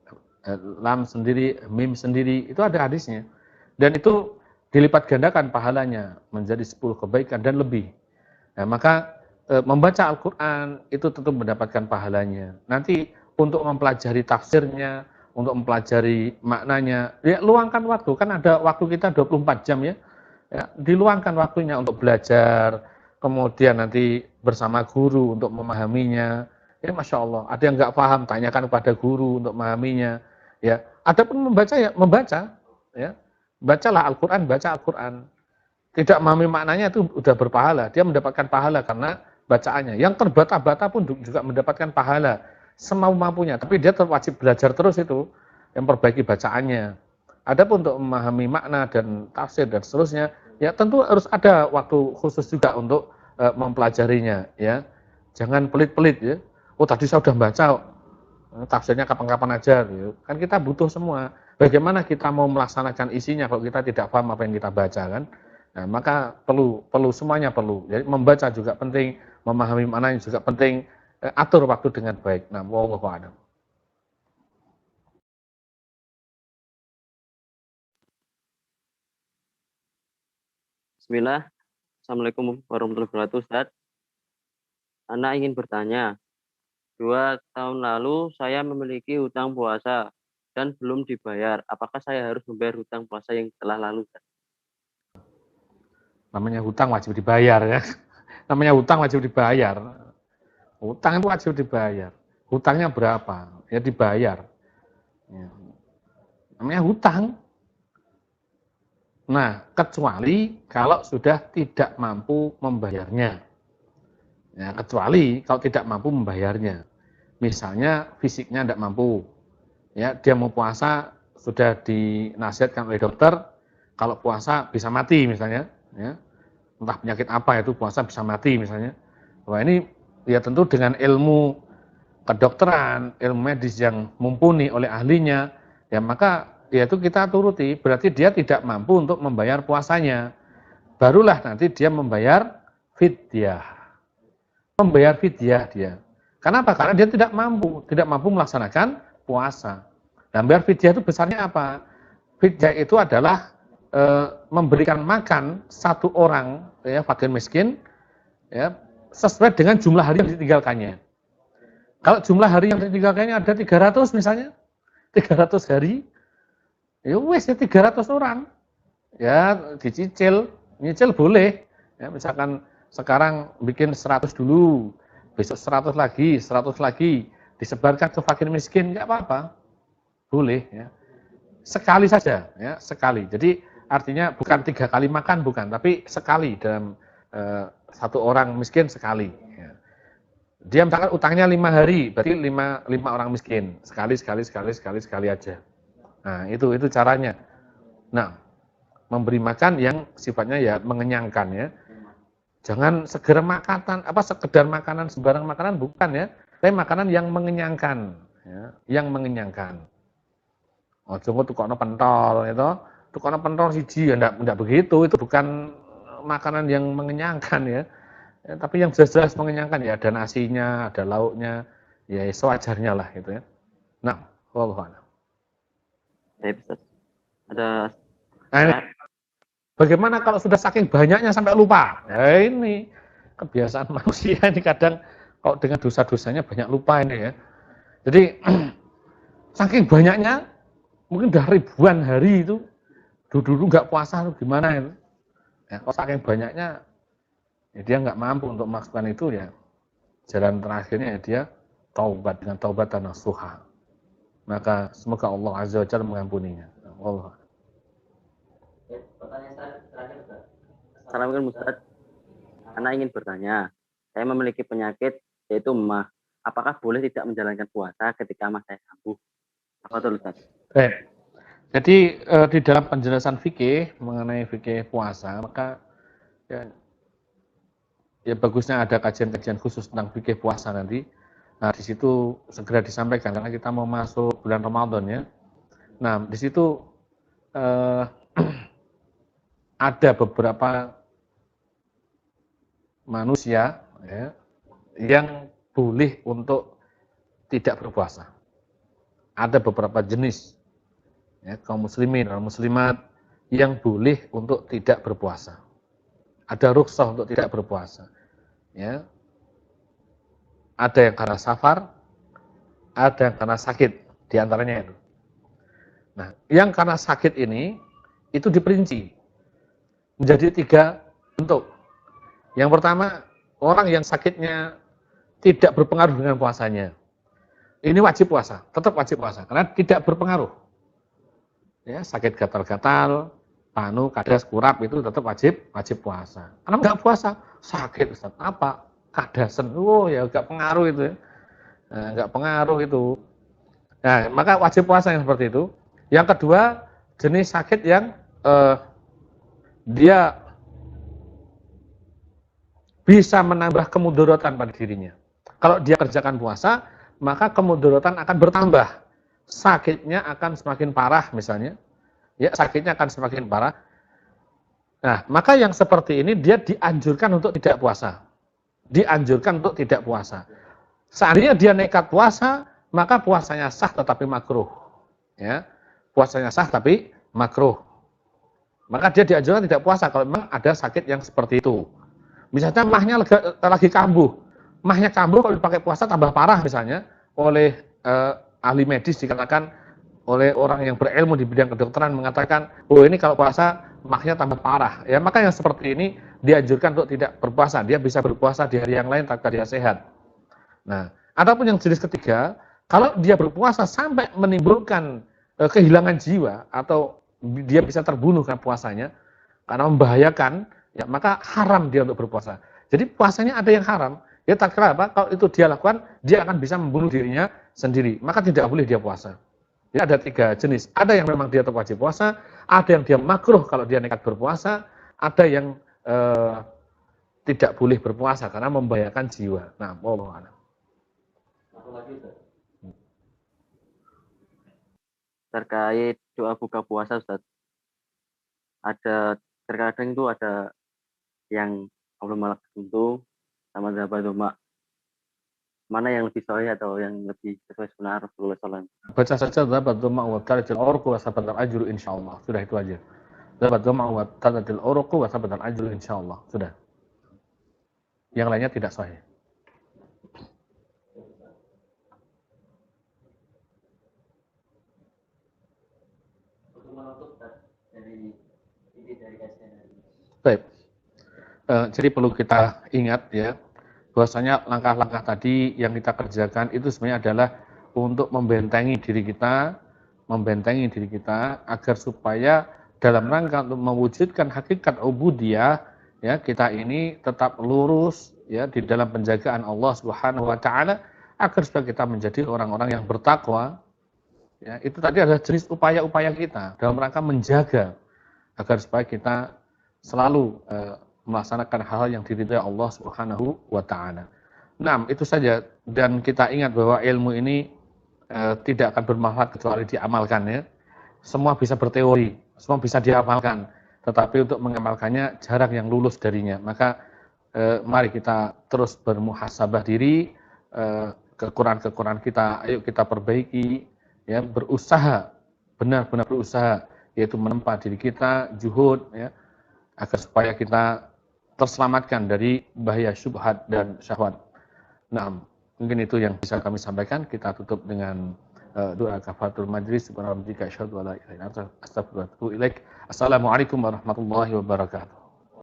lam sendiri, mim sendiri, itu ada hadisnya. Dan itu dilipat gandakan pahalanya menjadi 10 kebaikan dan lebih. Nah, maka membaca Al-Quran itu tentu mendapatkan pahalanya. Nanti untuk mempelajari tafsirnya, untuk mempelajari maknanya. Ya, luangkan waktu, kan ada waktu kita 24 jam ya. Ya, diluangkan waktunya untuk belajar, kemudian nanti bersama guru untuk memahaminya. Ya, Masya Allah, ada yang nggak paham, tanyakan kepada guru untuk memahaminya. Ya, ada pun membaca ya, membaca. Ya, bacalah Al-Quran, baca Al-Quran. Tidak memahami maknanya itu udah berpahala, dia mendapatkan pahala karena bacaannya. Yang terbata-bata pun juga mendapatkan pahala semampu-mampunya, tapi dia wajib belajar terus itu, yang perbaiki bacaannya. Adapun untuk memahami makna dan tafsir dan seterusnya, ya tentu harus ada waktu khusus juga untuk mempelajarinya, ya. Jangan pelit-pelit ya. Oh tadi saya sudah baca, tafsirnya kapan-kapan aja, gitu. Kan kita butuh semua. Bagaimana kita mau melaksanakan isinya kalau kita tidak paham apa yang kita baca kan? Nah, maka perlu semuanya perlu. Jadi membaca juga penting, memahami maknanya juga penting, atur waktu dengan baik. Nah, wallahu a'lam. Bismillah. Assalamualaikum warahmatullahi wabarakatuh, Ustaz. Anak ingin bertanya, 2 tahun lalu saya memiliki hutang puasa dan belum dibayar. Apakah saya harus membayar hutang puasa yang telah lalu, Ustaz? Namanya hutang wajib dibayar ya. Namanya hutang wajib dibayar. Hutang itu wajib dibayar. Hutangnya berapa? Ya dibayar. Ya. Namanya hutang. Nah, kecuali kalau sudah tidak mampu membayarnya. Ya, kecuali kalau tidak mampu membayarnya. Misalnya fisiknya tidak mampu. Ya, dia mau puasa sudah dinasihatkan oleh dokter kalau puasa bisa mati misalnya, ya. Entah penyakit apa itu puasa bisa mati misalnya. Wah, ini ya tentu dengan ilmu kedokteran, ilmu medis yang mumpuni oleh ahlinya, ya maka ya itu kita turuti, berarti dia tidak mampu untuk membayar puasanya. Barulah nanti dia membayar fidyah. Membayar fidyah dia. Kenapa? Karena dia tidak mampu melaksanakan puasa. Dan bayar fidyah itu besarnya apa? Fidyah itu adalah memberikan makan satu orang ya fakir miskin ya sesuai dengan jumlah hari yang ditinggalkannya. Kalau jumlah hari yang ditinggalkannya ada 300 misalnya, 300 hari, ya wes ya 300 orang. Ya dicicil, nyicil boleh. Ya, misalkan sekarang bikin 100 dulu, besok 100 lagi, 100 lagi, disebarkan ke fakir miskin, nggak apa-apa. Boleh ya. Sekali saja ya, sekali. Jadi artinya bukan 3 kali makan bukan, tapi sekali dalam satu orang miskin sekali. Ya. Dia misalkan utangnya 5 hari, berarti 5 orang miskin, sekali aja. Nah itu caranya. Nah memberi makan yang sifatnya ya mengenyangkan ya. Jangan sekedar makanan sembarang makanan bukan ya, tapi makanan yang mengenyangkan, ya, yang mengenyangkan. Oh, jenggot tukokno pentol itu, tukokno pentol siji ya enggak begitu, itu bukan makanan yang mengenyangkan ya. Ya tapi yang jelas-jelas mengenyangkan ya ada nasinya, ada lauknya, ya sewajarnya lah gitu ya. Nah, wallahu a'lam. Baik, Ustaz. Ada Nah, bagaimana kalau sudah saking banyaknya sampai lupa? Ya ini kebiasaan manusia ini kadang kalau dengan dosa-dosanya banyak lupa ini ya. Jadi saking banyaknya mungkin udah ribuan hari itu dulu nggak puasa itu gimana itu? Ya, kalau saking banyaknya ya dia nggak mampu untuk melakukan itu ya. Jalan terakhirnya ya dia taubat dengan taubatan nasuha. Maka semoga Allah Azza wa Jalla mengampuninya. Allah. Assalamualaikum, Ustaz. Anak ingin bertanya, saya memiliki penyakit yaitu emah. Apakah boleh tidak menjalankan puasa ketika emah saya kambuh? Apa betul, Ustaz? Jadi di dalam penjelasan fikih mengenai fikih puasa, maka ya bagusnya ada kajian-kajian khusus tentang fikih puasa nanti. Nah, di situ segera disampaikan karena kita mau masuk bulan Ramadan ya. Nah, di situ ada beberapa manusia ya, yang boleh untuk tidak berpuasa. Ada beberapa jenis ya, kaum muslimin dan muslimat yang boleh untuk tidak berpuasa. Ada rukhsah untuk tidak berpuasa. Ya. Ada yang karena safar, ada yang karena sakit, di antaranya itu. Nah, yang karena sakit ini itu diperinci menjadi 3 bentuk. Yang pertama, orang yang sakitnya tidak berpengaruh dengan puasanya. Ini wajib puasa, tetap wajib puasa karena tidak berpengaruh. Ya, sakit gatal-gatal, panu, kadas, kurap itu tetap wajib puasa. Karena nggak puasa, sakit Ustaz. Apa? Kadasen. Oh ya nggak pengaruh itu. Nah, nggak pengaruh itu. Nah, maka wajib puasa yang seperti itu. Yang kedua, jenis sakit yang dia bisa menambah kemudaratan pada dirinya. Kalau dia kerjakan puasa, maka kemudaratan akan bertambah. Sakitnya akan semakin parah misalnya. Ya, sakitnya akan semakin parah. Nah, maka yang seperti ini dia dianjurkan untuk tidak puasa. Dianjurkan untuk tidak puasa. Seandainya dia nekat puasa, maka puasanya sah tetapi makruh. Ya, puasanya sah tapi makruh. Maka dia dianjurkan tidak puasa kalau memang ada sakit yang seperti itu. Misalnya mahnya lagi kambuh. Mahnya kambuh kalau dipakai puasa tambah parah misalnya oleh ahli medis dikatakan oleh orang yang berilmu di bidang kedokteran mengatakan, oh ini kalau puasa mahnya tambah parah. Ya, maka yang seperti ini dianjurkan untuk tidak berpuasa. Dia bisa berpuasa di hari yang lain tatkala dia sehat. Nah, adapun yang jenis ketiga, kalau dia berpuasa sampai menimbulkan kehilangan jiwa atau dia bisa terbunuh karena puasanya, karena membahayakan, ya maka haram dia untuk berpuasa. Jadi puasanya ada yang haram. Ya tak kira apa, kalau itu dia lakukan, dia akan bisa membunuh dirinya sendiri. Maka tidak boleh dia puasa. Ya ada 3 jenis. Ada yang memang dia tetap wajib puasa, ada yang dia makruh kalau dia nekat berpuasa, ada yang tidak boleh berpuasa karena membahayakan jiwa. Nah, wallahu a'lam. Terkait doa buka puasa, Ustaz. Ada terkadang itu ada yang Allah tertentu sama sahabat doa. Mana yang lebih sahih atau yang lebih sesuai sunnah Rasulullah SAW? Baca saja dapat doa wa taratil urqu wa sabatal ajru insyaallah. Sudah itu aja. Dapat doa wa taratil urqu wa sabatal ajru insyaallah. Sudah. Yang lainnya tidak sahih. Baik. Jadi perlu kita ingat ya, bahwasanya langkah-langkah tadi yang kita kerjakan itu sebenarnya adalah untuk membentengi diri kita agar supaya dalam rangka untuk mewujudkan hakikat ubudiyah ya, kita ini tetap lurus ya di dalam penjagaan Allah Subhanahu wa taala agar supaya kita menjadi orang-orang yang bertakwa. Ya, itu tadi adalah jenis upaya-upaya kita dalam rangka menjaga agar supaya kita selalu melaksanakan hal yang diridhai Allah Subhanahu wa taala. Nah, itu saja, dan kita ingat bahwa ilmu ini tidak akan bermanfaat kecuali diamalkan ya. Semua bisa berteori, semua bisa diamalkan, tetapi untuk mengamalkannya jarang yang lulus darinya. Maka mari kita terus bermuhasabah diri, kekurangan-kekurangan kita ayo kita perbaiki ya, berusaha, benar-benar berusaha, yaitu menempa diri kita, juhud ya, agar supaya kita terselamatkan dari bahaya syubhat dan syahwat. Nah, mungkin itu yang bisa kami sampaikan. Kita tutup dengan doa kafaratul majlis. Subhanallah, asyhadu an la ilaha illa anta, astaghfiruka wa atubu ilaik. Assalamualaikum warahmatullahi wabarakatuh.